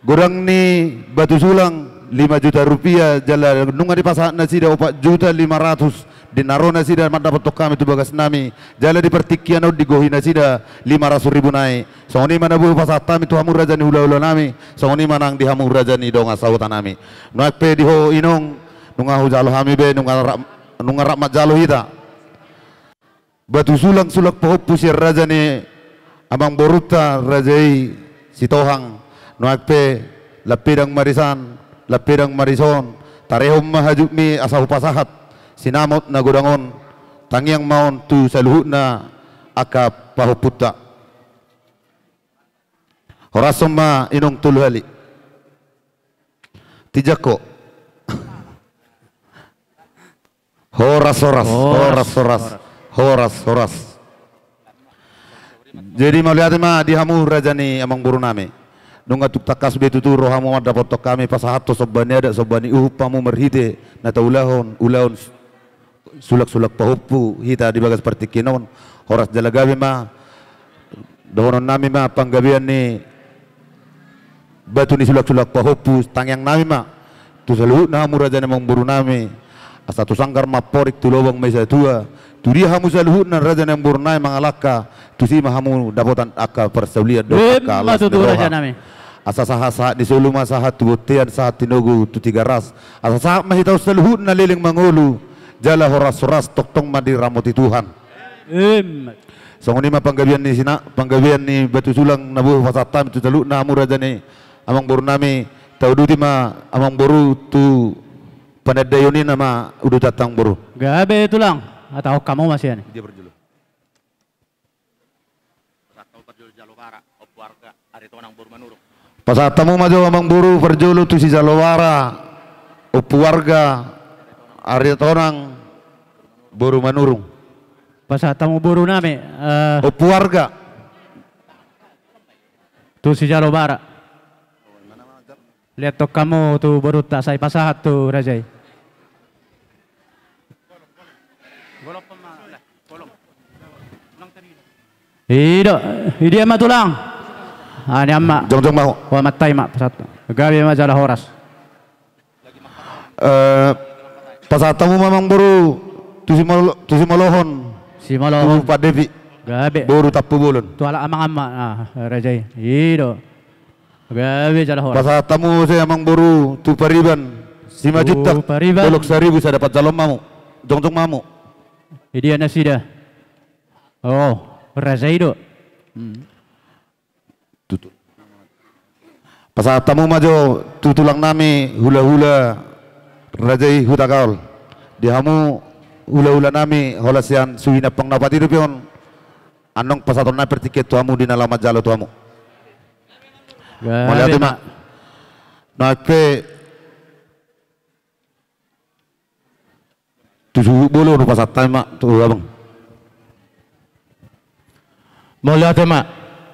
Gorang ni batu sulang 5 juta rupiah jala nunga di pasar nasi dah 4 juta 500 di naro nasi dah dapat tok kami tu bagas nami jala di pertikian di gohi nasi dah 500.000 naik songoni mana bu pasar kami tu hamur raja ni hula-hula nami songoni manang di hamur raja ni donga sawatan nami nuak pe di ho inong nunga hu jalo hami be nunga rak mat jalo hita batu sulang sulak pahopu si raja ni abang boruta rajai si tohang nuakpe lapidang marisan lapidang marison tarehom mahajuk mi asahu pasahat sinamot na godangon tangiang maon tu saluhut na aka pahuputta horasom ma inong tuluhali tijako horas jadi melihat ma dihamu rajani amang buru nami nunga tuk takas betu tu rohamu dapat tok kami pasahat to sobani ada sobani pamu merhite na taulahon ulaon sulak-sulak pahupu hita di bagas partikinon horas jalagabi ma dohonon nami ma panggabian ni batu ni sulak-sulak pahupu tangyang nami ma tu saluhut na hamu raja namang buru nami asa tu sanggar ma porik tu lobang mesa tua tu dia hamu saluhut na raja namang buru nami mangalaka tu si mahamu dapotan aka persaulian do aka alas raja nami asa sahat di Solo masahat tu botean sahat tinogu tu 3 ras asa sahat mahitau saluhut na liling mangulu jala horas-horas toktong madi ramoti Tuhan songoni ma panggabian ni batu sulang nabuh pasatam tu saluhut na hamu raja ni amang boru nami tau duti ma amang boru tu panadayoni nama udah datang boru gabe tulang atau kamu masih ani dia berjulu pasatamu maju amang buru perjulu tu si jalowara Upu warga ari torang boru manurung. Pasatamu boru nami. Upu warga. Tu si Jalo Bara. Lihat tuh kamu tuh baru tak saya pasahat tuh Rajai. Hidup, dia mah tulang. Ini amma. Jong mau. Wah matai mak pasat. Gabi majalah horas. Pasatamu memang baru tu si malohon. Si malohon. Pak Devi. Gabi. Baru tapu bulun. Tu ala amang-amma Rajai. Hidup. Gabi jalah horas. Pasatamu saya emang baru tu pariban. 5 juta. Bolok 1.000 saya dapat jalom mamu. Jong mamu. Dia nasi dah. Oh. Rajai do. Pasatamu majo tutulang nami hula-hula Rajai Hutagaul. Dihamu hula-hula nami holasian suwina pang napati rupion. Anong pasaton na pertiket tuamu di nalamat jalo tuamu. Malihat mak. Nape 7 bulu nu pasatay mak tu abang. Malihat mak.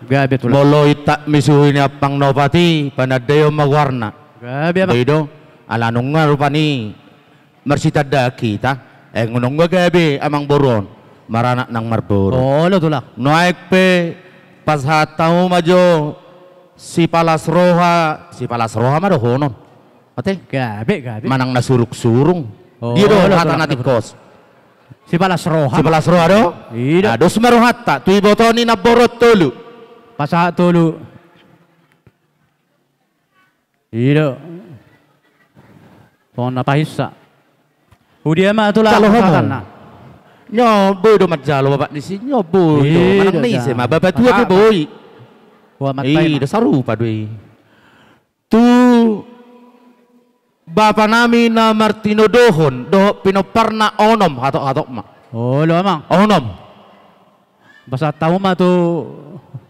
Gabi tulang. Molo itak misuhin pang napati panadayo magwarna. Gabi mak. Ido alanong nga rupani marsitada kita. Ngunong nga gabi amang boron. Maranak ng marboro. Oh, lo tulak. Noaik pe pashatamu majo si Palas Roha marohonon. Ate? Gabi. Manang nasuruk-surung. Oh, Dia do hata natikos. Si Palas Roha. Si Palas Roha do? Iya. Dos marohata. Tu ibotoni na borot tulu. Pasahat tulu. Iya. Pon napahisa. Udia mah tulak. Nyo boy do matjalo bapak di sini nyo boy do manang ni se ma bapak tu apa boy. Wah matai. Da sarupa doi. Tu Bapa nami na Martino Dohon do pinoparna onom hatok ma. Oh lo amang. Onom. Basa tahu mah tu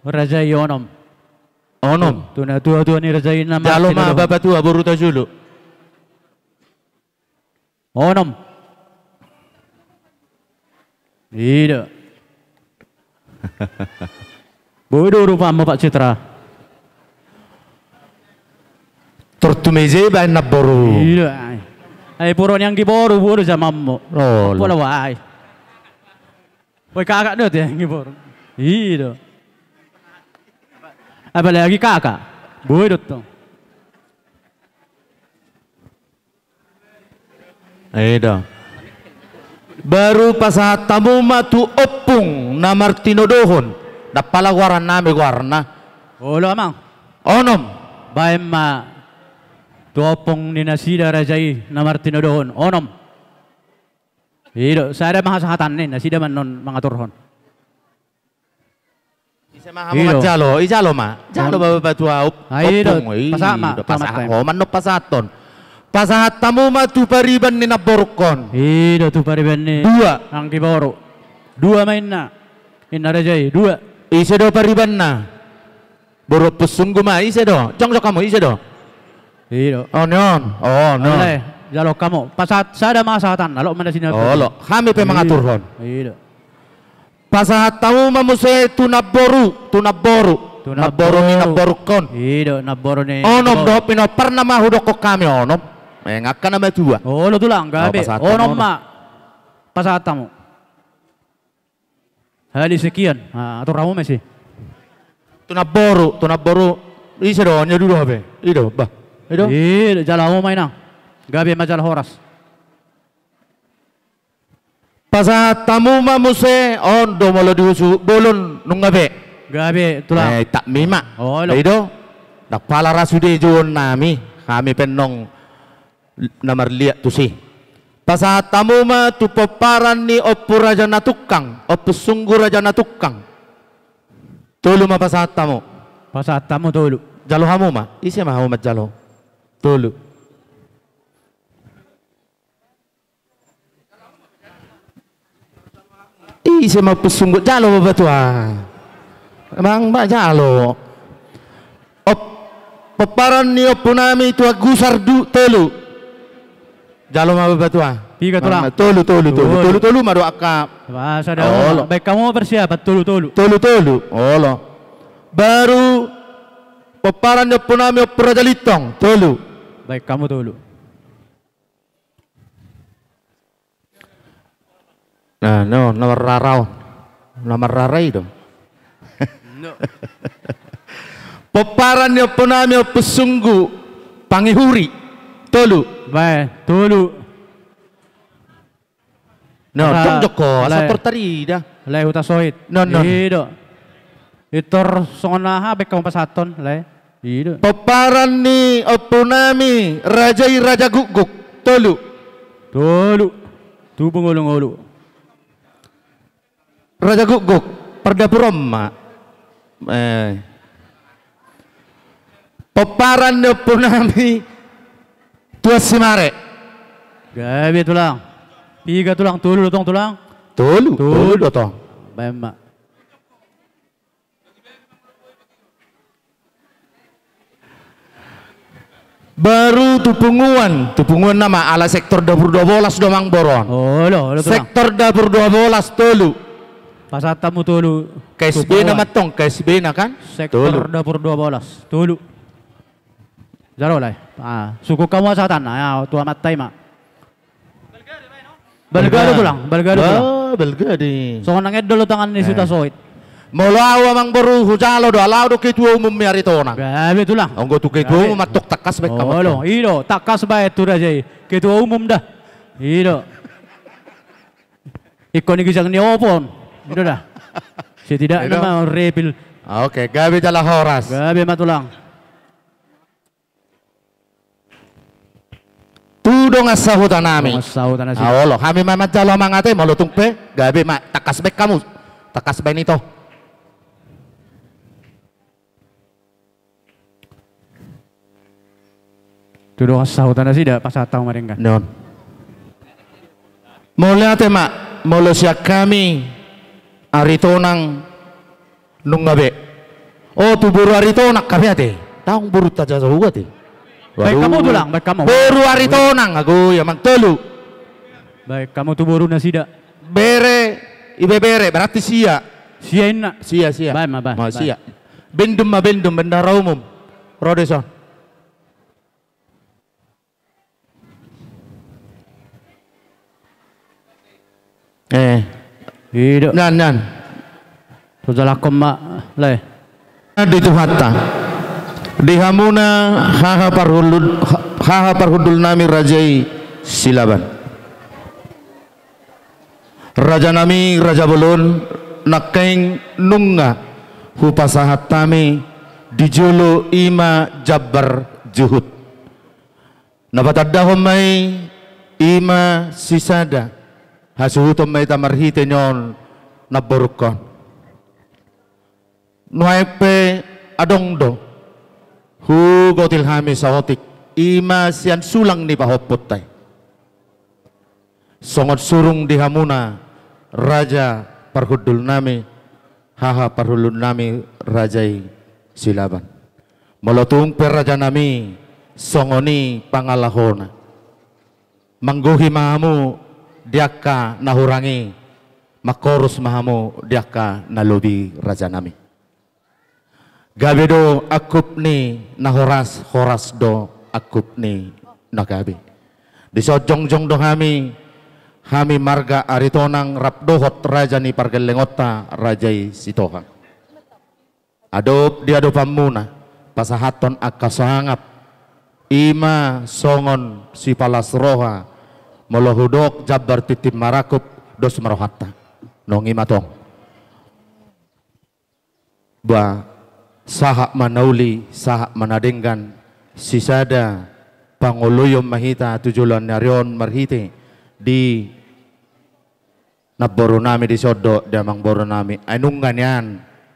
Rajai onom. Onom. Tu na tua ni Rajai na Martino. Jalo ma bapa tua baru tajulu. Onom. Iya. Bodoh rupamu Pak Citra. Tortumeze ba na boru. Iya. Ay puro yang giboru boru jamamu. Oh. Wala waay. Woi kakak dot ya giboru. Iya. Apa lagi kakak? Bodoh tuh. Ayo. Baru pasatamu matu opung na Martino Dohon. Dapala waran nami warna. Oh lo amang. Onom. Baem ma tu opung ni nasida Rajai na Martino Dohon. Onom. Iyo, saya ada mahasahatan ni nasida man non mangaturhon. Isa mahamat jalo, ijalo ma. Jalo baba tua opung. Pasama. Pasaho manop pasaton. Pasahat tamu matu pariban ni naborkon. Iya tu pariban ni. 2. Ang kiboro. 2 main na. Ina Rajai 2. Isa do pariban na. Boro pesunggu ma isa do. Jong kamu isa do. Iya. Oh non. Oh non. Oleh jalo kamu. Pasat sada masahatan. Alo mana sini. Oh lo. Kami pe mangaturhon. Iya. Pasahat tamu mamuse tunaboru. Naboru ni naborkon. Iya naboru ni. Onom do pino pernah mahudok ko kami onom. Ngakkan nama tua. Oh lo tulang gabe. Onom ma. Pasatamu. Hali sekian. Atau ramu masih. Tunaboru. Isa do nya dulu habe. Ido bah. Ido. Iya jalamu mainang. Gabe majalah horas. Pasatamu mamuse ondo molo diusu bolon nungabe. Gabe tulang. Tak mima. Oh lo. Ido. Dak pala rasude juon nami. Kami penong namar liat tu si. Pasatamu ma tu peparan ni opu raja na tukang. Opu sungguh raja na tukang. Tulu ma pasatamu. Pasatamu tulu. Jalo hamu ma. Isi ma hamu mat jalo. Tulu. Isi ma pesungguh jalo batua. Emang mbak jalo. Peparan ni opu nami tu agusar telu. Jalo ma batua. Piga tulang. Tolu madu akap. Bahasa dah. Baik kamu bersiap tolu. Olo. Baru peparan punami prajalitong tolu. Baik kamu tolu. Nah, no, nomor rarai dong. No. Peparannya punami pesunggu pangihuri tolu. Baik, tolu. No, tong joko asa tertari dah. Lai uta soit. No. Ido. Itor songona baik kamu pasaton lai. Ido. Peparan ni punami raja guguk tolu. Tu pengulung-ulung. Raja guguk perdapurom mak. Peparan ni punami Tua Simare. Gabi tulang. Piga tulang, tolu dotong tulang. Tolu dotong. Baik mak. Baru tupunguan nama ala sektor dapur 12 domang boron. Oh lo sektor dapur 12 tolu. Pasatamu tolu. KSB na matong, KSB na kan? Sektor dapur 12. Tolu. Jaro lai. Suku kamu asatan. Ya, tua matai mak. Belgado tulang. Belgadi. So nanged dulu tangan ni suta soit. Molaw amang baru hujalo do alaw do ketua umum miari tona. Gabi tulang. Onggo tu ketua umum matok takas baik kamu. Oh lo, ilo takas baik tu raja. Ketua umum dah. Ilo. Ikon ni gisang ni opon. Ilo dah. Si tidak nama repil. Oke, gabi jala horas. Gabi matulang. Tudong asahutan nami. Asahutan nasi. Awolo, kami mamat jalo mangate mau lutung pe. Gabi mak takas baik kamu. Takas baik nito. Tudong asahutan nasi dah pas atau mereka. Non. Mulai mak, mulai siak kami aritonang nungabe. Oh tu buru aritonang kami ate. Tahu buru taja juga te. Baik kamu tulang, baik kamu. Buru aritonang aku ya mang telu. Baik kamu tu buru nasi dah. Ibe bere berarti sia. Sia ina. Sia. Baik ma baik. Ma sia. Bendum bendara umum. Rodeson. Hidup. Nan. Sudah lakom mak le. Di Tuhata. Di hamuna haha parhudul nami rajai silaban. Raja nami raja belun nakeng nunga hupasahat tami dijulu ima jabbar juhud. Nabatadda homai ima sisada hasuhutum may tamarhite nyon naborukon. Nuaipe adongdo hugotil hami sahotik ima sian sulang ni pahopot tay. Songot surung di hamuna raja parhudul nami haha parhulun nami rajai silaban. Molotung per raja nami songoni pangalahona. Mangguhi mahamu diaka nahurangi makorus mahamu diaka nalobi raja nami. Gabedo akup ni nahoras do akup ni nagabi. Di sojong-jong do hami marga aritonang rapdohot raja ni pargelengota rajai sitohang. Di adopam muna pasahaton akasangap ima songon si palas roha molohudok jabar titip marakup dos marohatta nongi matong ba sahak manauli sahak manadenggan sisada panguluyom mahita tujulan narion marhite di naboro nami di sodo damang boro nami anungan yan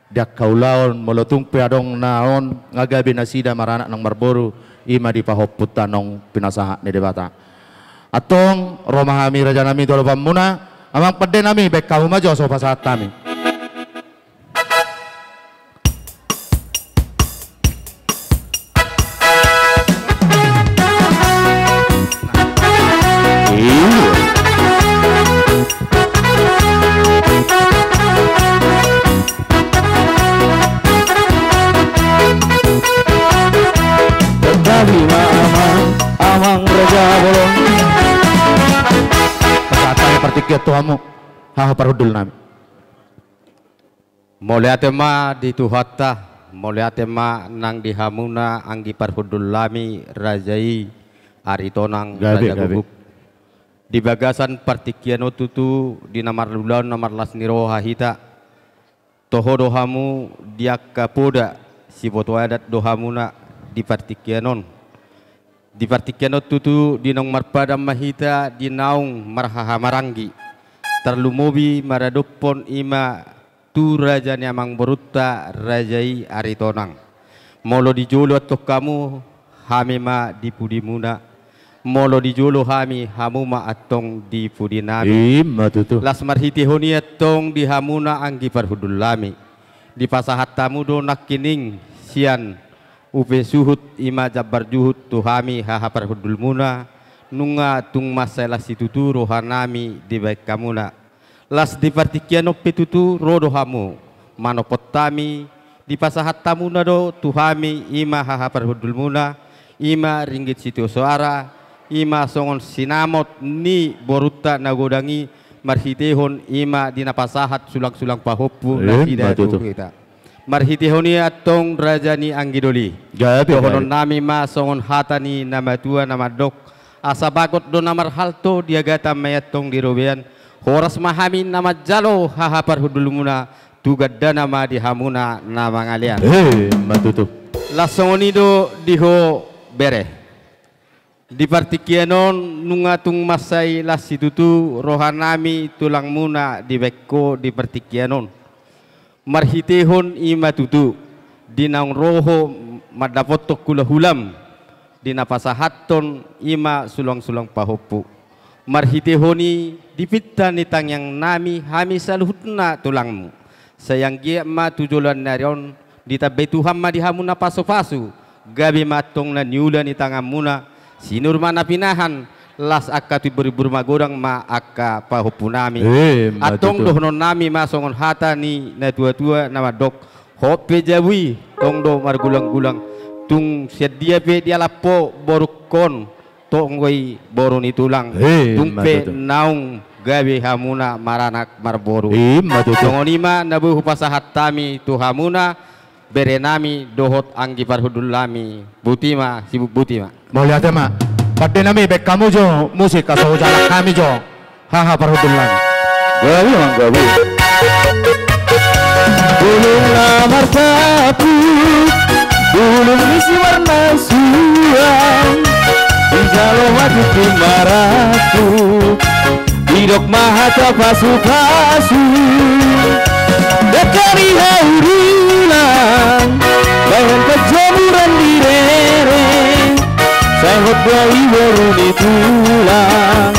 dak kaulaon molotung piadong naon ngagabi nasida maranak ng marboro ima di pahoputan nong pinasaha ni debata atong romahami raja nami tolopam muna amang pede nami baik kamu majo so pasahat kami. partikia Tuhanmu haha parhudul nami. Moliate ma di tuhata, moliate ma nang di hamuna anggi parhudul lami rajai aritonang raja gubuk. Di bagasan partikiano tutu di namar lulan namar las niro hahita. Toho dohamu diak kapoda si boto adat dohamuna di partikianon. Di partikiano tutu di nong marpada mahita di naung marhaha marangi. Terlumobi maradopon ima tu raja nyamang beruta rajai aritonang. Molo di jolo atau kamu hami ma di pudimuna. Molo di jolo hami hamu ma atong di pudinami. Las marhiti honi atong di hamuna anggi parhudul lami. Di pasahat tamu do nakining sian upe suhut ima jabar juhut tuhami haha parhudul muna. Nunga tung masalah situtu rohanami di baik kamuna. Las di partikiano petutu rodo hamu manopotami di pasahat tamu nado tuhami ima haha parhudul muna ima ringgit situ suara ima songon sinamot ni boruta nagodangi marhitehon ima di napasahat sulang-sulang pahopu na tidak kita marhitehoni atong rajani anggidoli dohonon nami ma songon hatani nama tua nama dok asa bagot do namar halto dia gata mayatong di robean horas mahami nama jalo haha parhudul muna tugad nama di hamuna nama ngalian matutu lasongoni do diho bere di partikianon nungatung masai lasitutu rohanami tulang muna di beko di partikianon marhitehon ima tutu di naung roho madapotok kula hulam di napasahaton ima sulang-sulang pahopu marhitehoni dipita nitang yang nami hami saluhutna tulangmu sayang gia ma tujulan narion ditabetu hamma di hamuna pasu-pasu gabi matong na niula nitang amuna sinur mana pinahan las akka tu berma godang ma akka pahopunami atong dohnon nami masongon hata ni na tua-tua nama dok hope jawi tong do margulang-gulang tung sedia pe dia lapo borukon tonggoi boru ni tulang tumpe naung gawe hamuna maranak marboru tongonima nabu pasahat tami tu hamuna berenami dohot anggi parhudul lami butima sibuk butima mau lihat ma pada nami bek kamu jo musik asal jalan kami jo haha parhudul lami gawe mang gawe belum lamar sapu belum isi warna suam jalo wajib dimaraku hidok mahata pasu-pasu dekari haurulan bayan kejemuran di rere sehot doi boruni tulang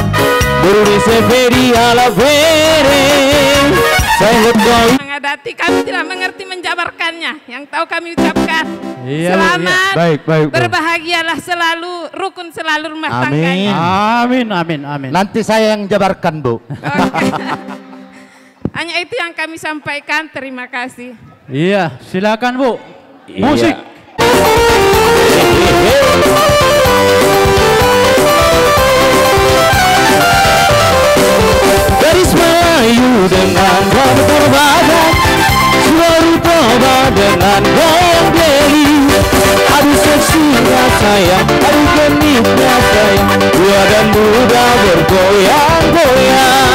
boruni severi ala vere sehot doi mengadati kami tidak mengerti menjabarkannya yang tahu kami ucapkan selamat baik berbahagialah selalu rukun selalu rumah tangganya amin nanti saya yang jabarkan bu hanya itu yang kami sampaikan terima kasih iya silakan bu musik garis Melayu dengan rambut badan Surupa dengan goyang beli aduh seksinya sayang aduh genitnya sayang tua dan muda bergoyang-goyang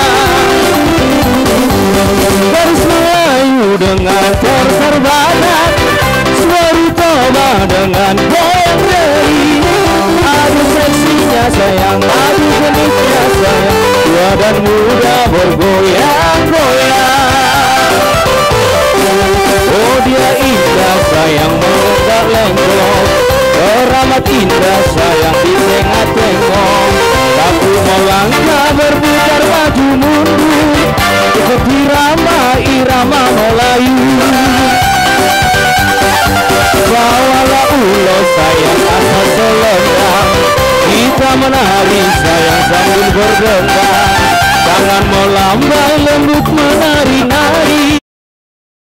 garis Melayu dengan korban Surupa dengan goyang beli aduh seksinya sayang aduh genitnya sayang tua dan muda bergoyang-goyang oh dia indah sayang meledak lenggong teramat indah sayang di tengah-tengah tapi melangkah berputar maju mundur ikut irama Melayu bawalah ulo sayang asal selendang kita menari sayang sambil berdendang tangan melambai lembut menari-nari